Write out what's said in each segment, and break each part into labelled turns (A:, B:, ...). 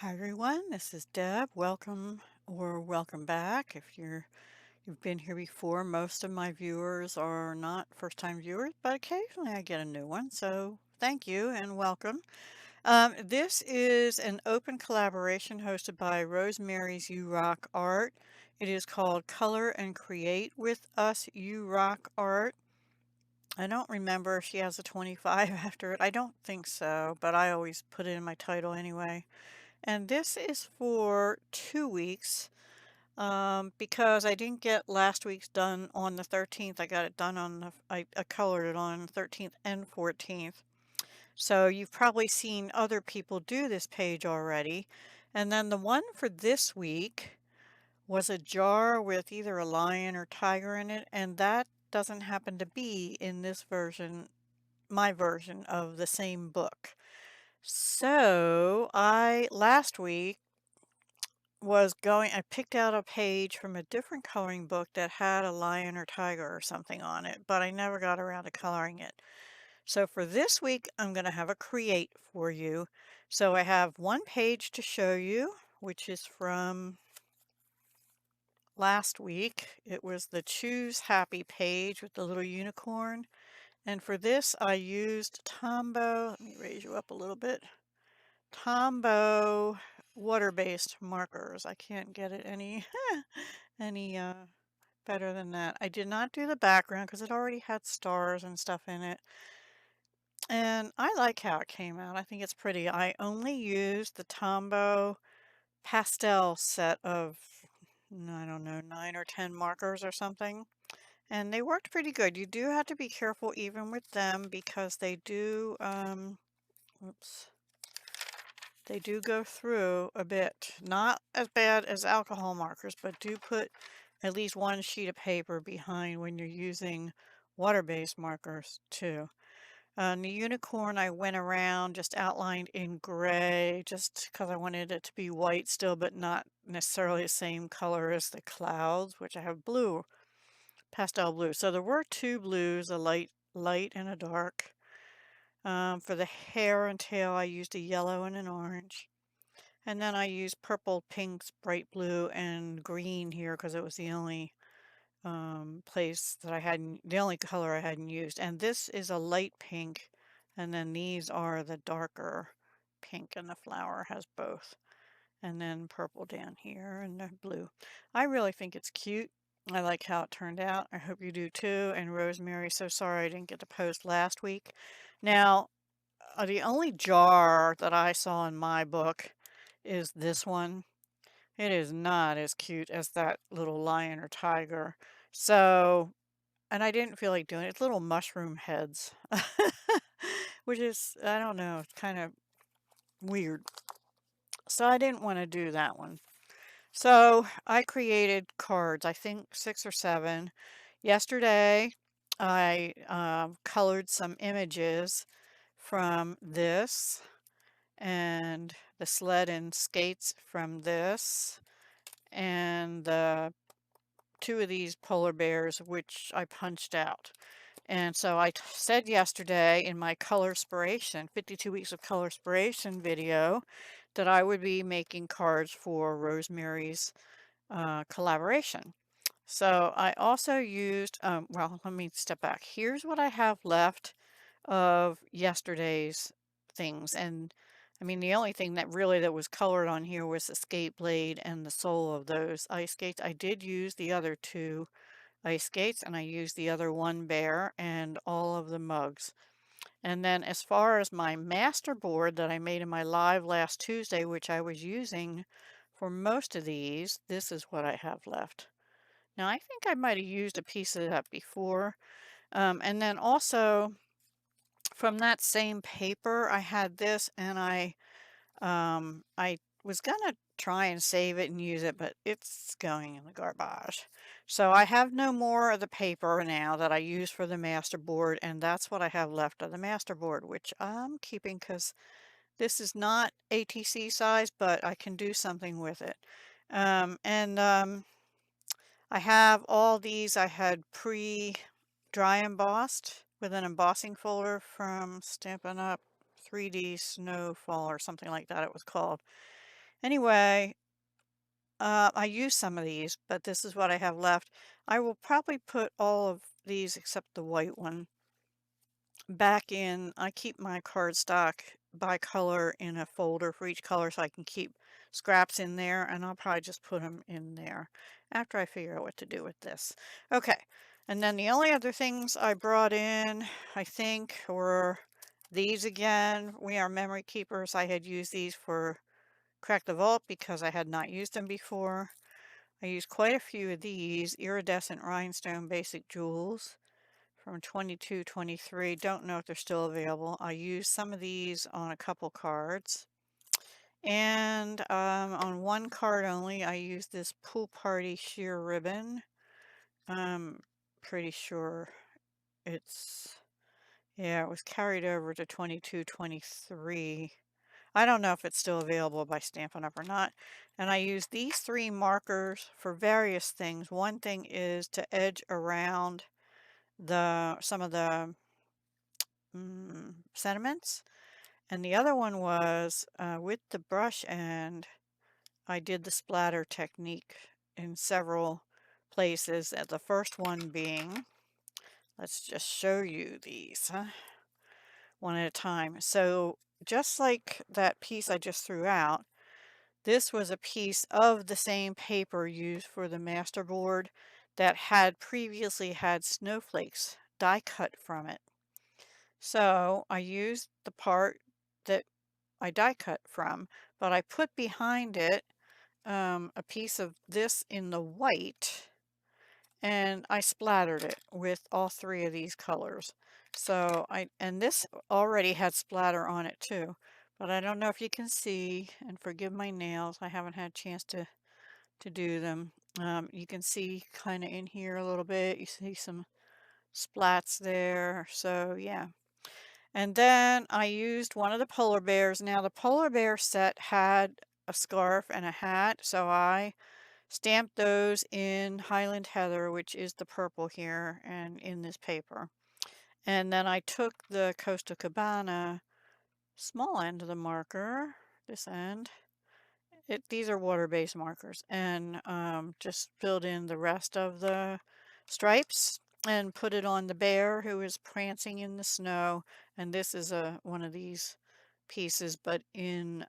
A: Hi everyone, this is Deb. Welcome back. If you've been here before, most of my viewers are not first-time viewers, but occasionally I get a new one. So thank you and welcome. This is an open collaboration hosted by Rosemary's You Rock Art. It is called Color and Create with Us You Rock Art. I don't remember if she has a 25 after it. I don't think so, but I always put it in my title anyway. And this is for 2 weeks because I didn't get last week's done on the 13th. I got it done on I colored it on the 13th and 14th. So you've probably seen other people do this page already. And then the one for this week was a jar with either a lion or tiger in it, and that doesn't happen to be in this version, my version of the same book. So last week I picked out a page from a different coloring book that had a lion or tiger or something on it, but I never got around to coloring it. So for this week, I'm going to have a create for you. So I have one page to show you, which is from last week. It was the Choose Happy page with the little unicorn. And for this, I used Tombow. Let me raise you up a little bit. Tombow water-based markers. I can't get it any any better than that. I did not do the background because it already had stars and stuff in it. And I like how it came out. I think it's pretty. I only used the Tombow pastel set of, I don't know, 9 or 10 markers or something. And they worked pretty good. You do have to be careful even with them because whoops. They do go through a bit. Not as bad as alcohol markers, but do put at least one sheet of paper behind when you're using water-based markers too. The unicorn I went around just outlined in gray just because I wanted it to be white still, but not necessarily the same color as the clouds, which I have blue, pastel blue. So there were two blues, a light and a dark. For the hair and tail, I used a yellow and an orange. And then I used purple, pinks, bright blue, and green here because it was the only place that the only color I hadn't used. And this is a light pink, and then these are the darker pink, and the flower has both. And then purple down here and the blue. I really think it's cute. I like how it turned out. I hope you do too. And Rosemary, so sorry I didn't get to post last week. Now, the only jar that I saw in my book is this one. It is not as cute as that little lion or tiger. So, and I didn't feel like doing it. It's little mushroom heads, which is, I don't know, it's kind of weird. So I didn't want to do that one. So I created cards, I think 6 or 7. Yesterday, I colored some images from this and the sled and skates from this and the two of these polar bears which I punched out. And so I said yesterday in my Colorspiration, 52 Weeks of Colorspiration video, that I would be making cards for Rosemary's collaboration. So I also used, well, let me step back. Here's what I have left of yesterday's things. And I mean, the only thing that was colored on here was the skate blade and the sole of those ice skates. I did use the other 2 ice skates, and I used the other 1 bear and all of the mugs. And then as far as my master board that I made in my live last Tuesday, which I was using for most of these, this is what I have left. Now I think I might have used a piece of that before. And then also from that same paper, I had this, and I was gonna try and save it and use it, but it's going in the garbage. So I have no more of the paper now that I use for the masterboard, and that's what I have left of the masterboard, which I'm keeping because this is not ATC size, but I can do something with it. I have all these I had pre-dry embossed with an embossing folder from Stampin' Up! 3D Snowfall or something like that it was called. Anyway, I used some of these, but this is what I have left. I will probably put all of these except the white one back in. I keep my cardstock by color in a folder for each color so I can keep scraps in there, and I'll probably just put them in there after I figure out what to do with this. Okay, and then the only other things I brought in, I think, were these again. We are memory keepers. I had used these for Crack the Vault because I had not used them before. I used quite a few of these iridescent rhinestone basic jewels from 22-23. Don't know if they're still available. I used some of these on a couple cards. And on one card only, I used this Pool Party sheer ribbon. Pretty sure it's, yeah, it was carried over to 22-23. I don't know if it's still available by Stampin' Up! Or not. And I use these three markers for various things. One thing is to edge around some of the sentiments. And the other one was with the brush end, I did the splatter technique in several places. The first one being, let's just show you these one at a time. So just like that piece I just threw out, this was a piece of the same paper used for the masterboard that had previously had snowflakes die cut from it. So I used the part that I die cut from, but I put behind it a piece of this in the white, and I splattered it with all three of these colors. So and this already had splatter on it too, but I don't know if you can see, and forgive my nails, I haven't had a chance to do them. You can see kind of in here a little bit, you see some splats there, so yeah. And then I used one of the polar bears. Now the polar bear set had a scarf and a hat, so I stamped those in Highland Heather, which is the purple here and in this paper. And then I took the Costa Cabana small end of the marker, this end. These are water-based markers, and just filled in the rest of the stripes and put it on the bear who is prancing in the snow. And this is one of these pieces, but in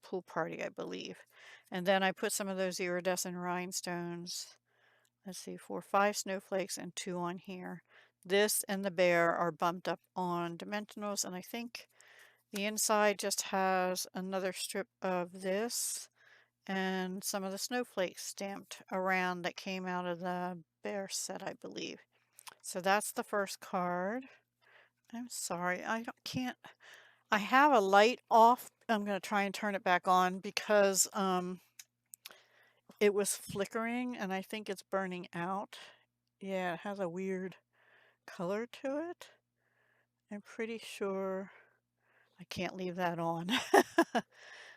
A: Pool Party, I believe. And then I put some of those iridescent rhinestones. Let's see, 5 snowflakes and 2 on here. This and the bear are bumped up on dimensionals, and I think the inside just has another strip of this and some of the snowflakes stamped around that came out of the bear set, I believe. So that's the first card. I'm sorry, can't. I have a light off. I'm going to try and turn it back on because it was flickering and I think it's burning out. Yeah, it has a weird color to it. I'm pretty sure I can't leave that on.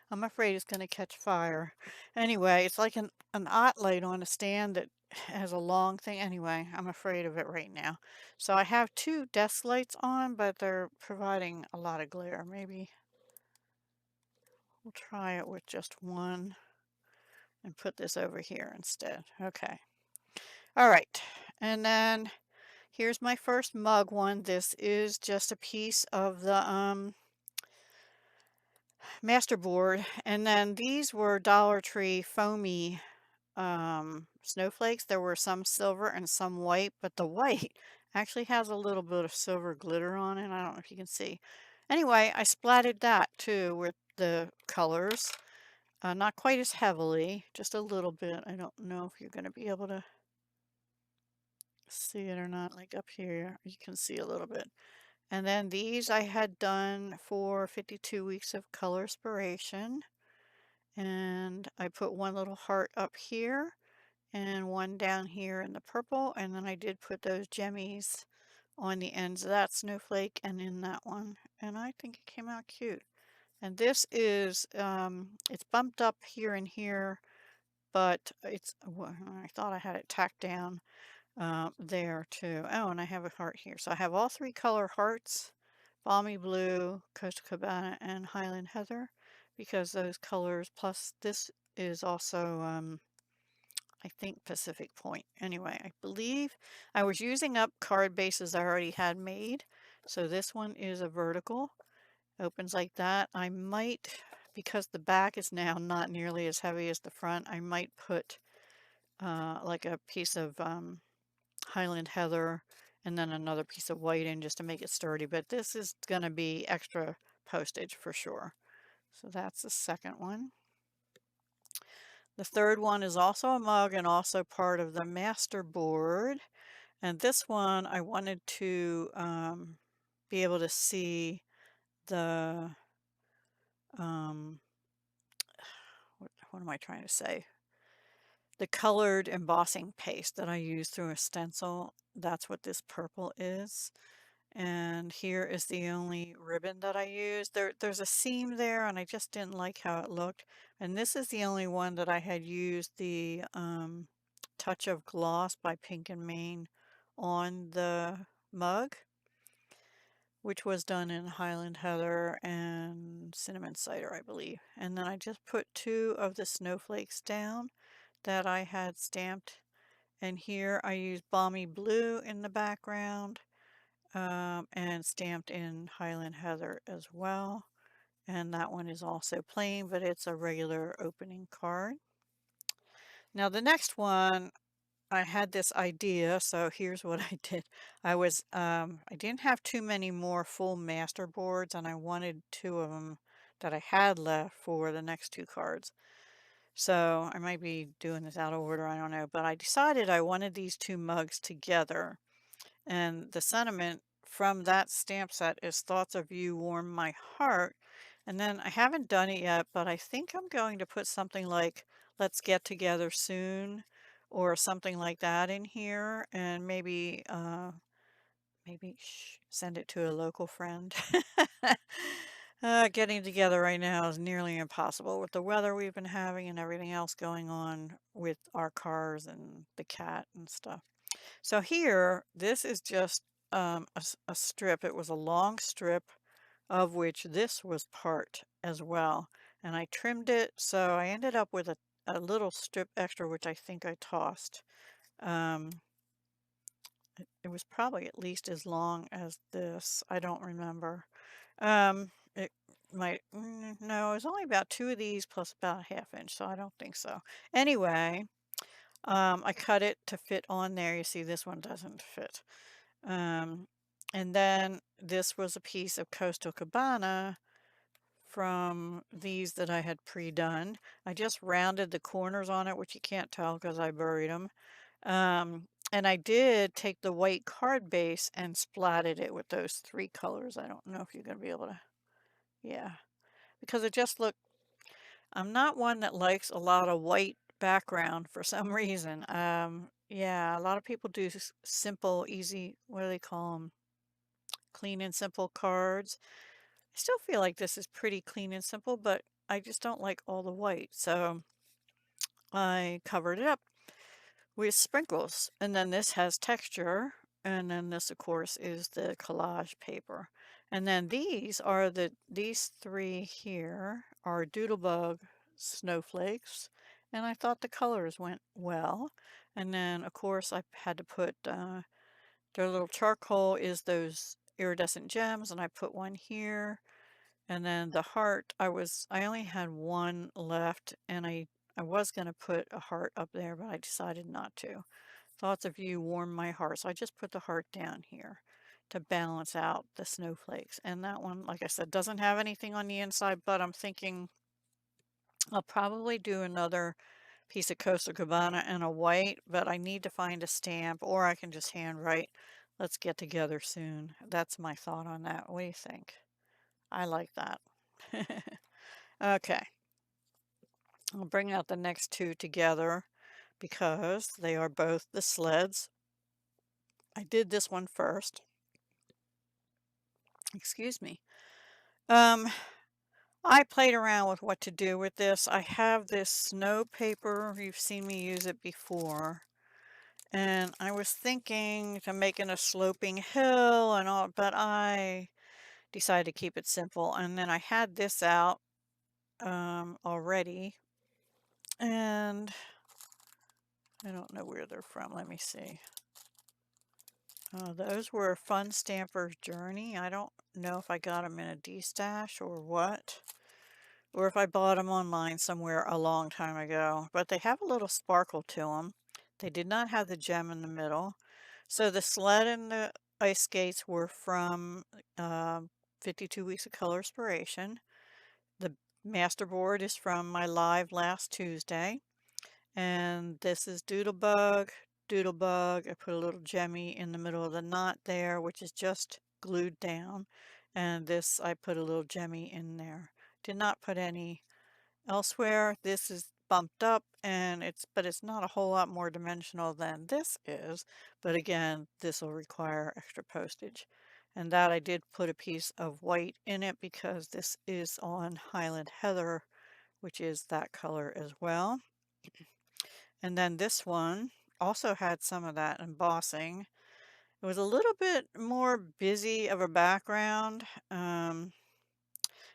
A: I'm afraid it's going to catch fire. Anyway, it's like an art light on a stand that has a long thing. Anyway, I'm afraid of it right now. So I have 2 desk lights on, but they're providing a lot of glare. Maybe we'll try it with just one and put this over here instead. Okay. All right. And then here's my first mug one. This is just a piece of the masterboard. And then these were Dollar Tree foamy snowflakes. There were some silver and some white, but the white actually has a little bit of silver glitter on it. I don't know if you can see. Anyway, I splattered that too with the colors. Not quite as heavily, just a little bit. I don't know if you're going to be able to see it or not. Like up here, you can see a little bit. And then these I had done for 52 weeks of color inspiration. And I put one little heart up here and one down here in the purple, and then I did put those gemmies on the ends of that snowflake and in that one, and I think it came out cute. And this is it's bumped up here and here, but well, I thought I had it tacked down there too. Oh, and I have a heart here, so I have all 3 color hearts: Balmy Blue, Costa Cabana, and Highland Heather. because those colors, plus this is also, I think Pacific Point. Anyway, I believe I was using up card bases I already had made. So this one is a vertical, opens like that. I might, because the back is now not nearly as heavy as the front, I might put like a piece of Highland Heather and then another piece of white in just to make it sturdy. But this is going to be extra postage for sure. So that's the second one. The third one is also a mug and also part of the master board. And this one I wanted to be able to see the, um, what am I trying to say? The colored embossing paste that I use through a stencil. That's what this purple is. And here is the only ribbon that I used. There's a seam there and I just didn't like how it looked. And this is the only one that I had used the Touch of Gloss by Pink and Main on the mug, which was done in Highland Heather and Cinnamon Cider, I believe. And then I just put 2 of the snowflakes down that I had stamped. And here I used Balmy Blue in the background. And stamped in Highland Heather as well. And that one is also plain, but it's a regular opening card. Now the next one, I had this idea, so here's what I did. I didn't have too many more full master boards, and I wanted 2 of them that I had left for the next 2 cards. So I might be doing this out of order, I don't know, but I decided I wanted these 2 mugs together. And the sentiment from that stamp set is thoughts of you warm my heart. And then I haven't done it yet, but I think I'm going to put something like let's get together soon or something like that in here and maybe send it to a local friend. Getting together right now is nearly impossible with the weather we've been having and everything else going on with our cars and the cat and stuff. So here, this is just a strip. It was a long strip of which this was part as well. And I trimmed it, so I ended up with a little strip extra, which I think I tossed. Um, it was probably at least as long as this. I don't remember. It might, no, it was only about 2 of these plus about a ½ inch, so I don't think so. Anyway, I cut it to fit on there. You see, this one doesn't fit. And then this was a piece of Coastal Cabana from these that I had pre-done. I just rounded the corners on it, which you can't tell because I buried them. And I did take the white card base and splatted it with those 3 colors. I don't know if you're going to be able to, yeah, because it just looked, I'm not one that likes a lot of white background for some reason. Yeah, a lot of people do simple, easy, what do they call them? Clean and simple cards. I still feel like this is pretty clean and simple, but I just don't like all the white. So I covered it up with sprinkles. And then this has texture. And then this, of course, is the collage paper. And then these 3 here are Doodlebug snowflakes. And I thought the colors went well. And then, of course, I had to put their little charcoal is those iridescent gems, and I put one here. And then the heart, I only had 1 left, and I was going to put a heart up there, but I decided not to. Thoughts of you warm my heart. So I just put the heart down here to balance out the snowflakes. And that one, like I said, doesn't have anything on the inside, but I'm thinking I'll probably do another piece of Coastal Cabana and a white, but I need to find a stamp, or I can just handwrite, let's get together soon. That's my thought on that. What do you think? I like that. Okay, I'll bring out the next 2 together because they are both the sleds. I did this one first. Excuse me. I played around with what to do with this. I have this snow paper. You've seen me use it before. And I was thinking to making a sloping hill and all, but I decided to keep it simple. And then I had this out already, and I don't know where they're from. Let me see. Those were Fun Stamper's Journey. I don't know if I got them in a D-stash or what, or if I bought them online somewhere a long time ago, but they have a little sparkle to them. They did not have the gem in the middle. So the sled and the ice skates were from uh, 52 Weeks of Color Inspiration. The masterboard is from my live last Tuesday. And this is Doodlebug, Doodlebug. I put a little gemmy in the middle of the knot there, which is just glued down. And this, I put a little gemmy in there. Did not put any elsewhere. This is bumped up and but it's not a whole lot more dimensional than this is. But again, this will require extra postage. And that I did put a piece of white in it because this is on Highland Heather, which is that color as well. And then this one also had some of that embossing. It was a little bit more busy of a background, and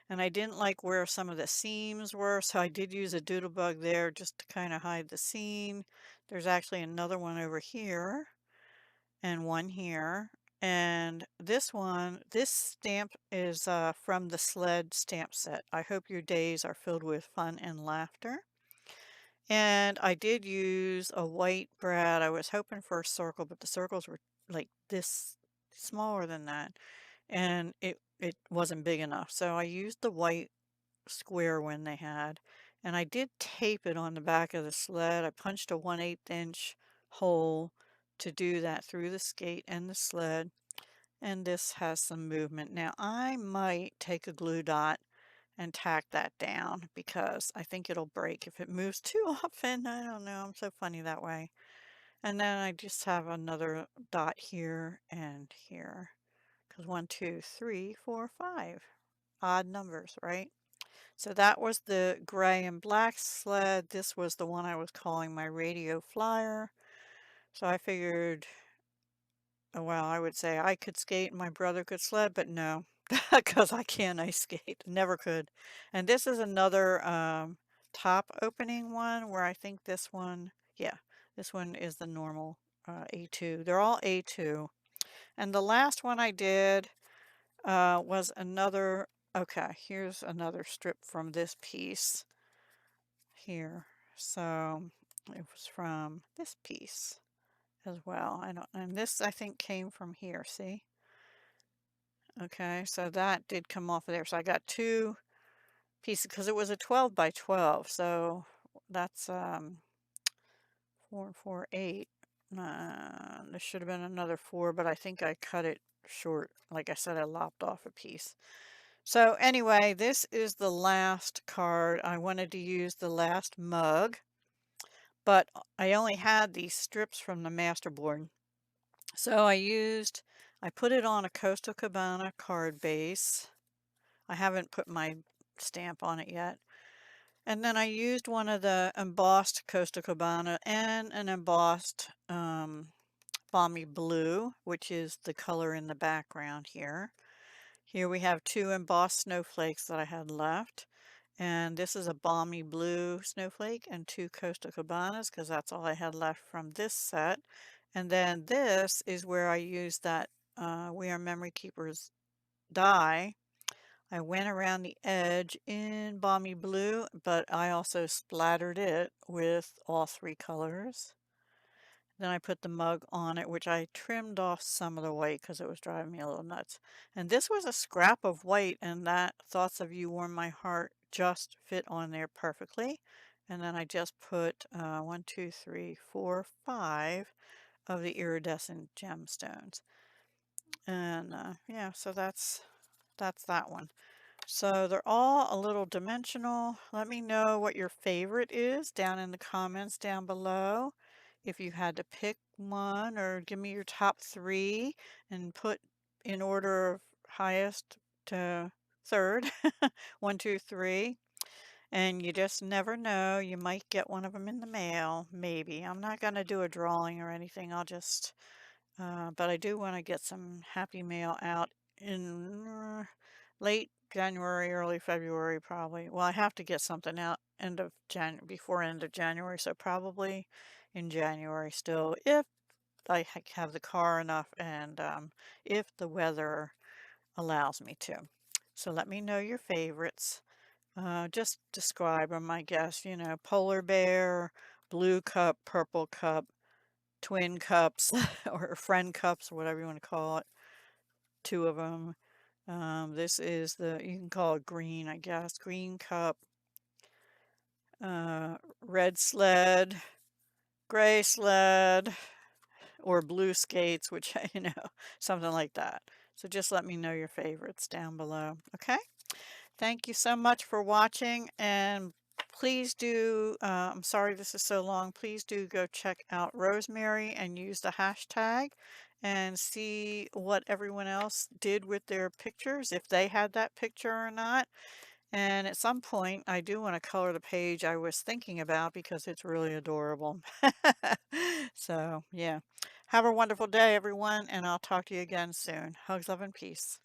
A: I didn't like where some of the seams were, so I did use a doodlebug there just to kind of hide the seam. There's actually another one over here and one here. And this one, this stamp is from the sled stamp set. I hope your days are filled with fun and laughter. And I did use a white brad. I was hoping for a circle, but the circles were like this smaller than that. And it wasn't big enough. So I used the white square one they had. And I did tape it on the back of the sled. I punched a 1/8 inch hole to do that through the skate and the sled. And this has some movement. Now I might take a glue dot and tack that down because I think it'll break if it moves too often. I don't know. I'm so funny that way. And then I just have another dot here and here because 1, 2, 3, 4, 5. Odd numbers, right? So that was the gray and black sled. This was the one I was calling my radio flyer. So I figured, well, I would say I could skate and my brother could sled, but no, because I can't ice skate. Never could. And this is another top opening one where I think this one, yeah, this one is the normal A2. They're all A2. And the last one I did was another, okay, here's another strip from this piece here. So it was from this piece as well. And this I think came from here, see? Okay, so that did come off of there. So I got two pieces because it was a 12 by 12. So that's 4 and 4, 8. There should have been another 4, but I think I cut it short. Like I said, I lopped off a piece. So anyway, this is the last card. I wanted to use the last mug, but I only had these strips from the masterboard. So I put it on a Coastal Cabana card base. I haven't put my stamp on it yet. And then I used one of the embossed Coastal Cabana and an embossed Balmy Blue, which is the color in the background here. Here we have two embossed snowflakes that I had left. And this is a Balmy Blue snowflake and two Coastal Cabanas because that's all I had left from this set. And then this is where I used that We Are Memory Keepers die. I went around the edge in Balmy Blue, but I also splattered it with all three colors. Then I put the mug on it, which I trimmed off some of the white because it was driving me a little nuts. And this was a scrap of white, and that Thoughts of You Warm My Heart just fit on there perfectly. And then I just put 1, 2, 3, 4, 5 of the iridescent gemstones. And yeah, so that's that one. So they're all a little dimensional. Let me know what your favorite is down in the comments down below. If you had to pick one, or give me your top 3 and put in order of highest to third. 1, 2, 3. And you just never know. You might get one of them in the mail. Maybe. I'm not going to do a drawing or anything. I'll just, but I do want to get some happy mail out in late January, early February, probably. Well, I have to get something out before end of January, so probably in January still, if I have the car enough and if the weather allows me to. So let me know your favorites. Just describe them, I guess. Polar bear, blue cup, purple cup, twin cups, or friend cups, or whatever you want to call it. Two of them. This is you can call it green, I guess. Green cup, red sled, gray sled, or blue skates, which, something like that. So just let me know your favorites down below. Okay? Thank you so much for watching, and please do, I'm sorry this is so long, please do go check out Rosemary and use the hashtag and see what everyone else did with their pictures, if they had that picture or not. And at some point, I do want to color the page I was thinking about because it's really adorable. So, yeah. Have a wonderful day, everyone, and I'll talk to you again soon. Hugs, love, and peace.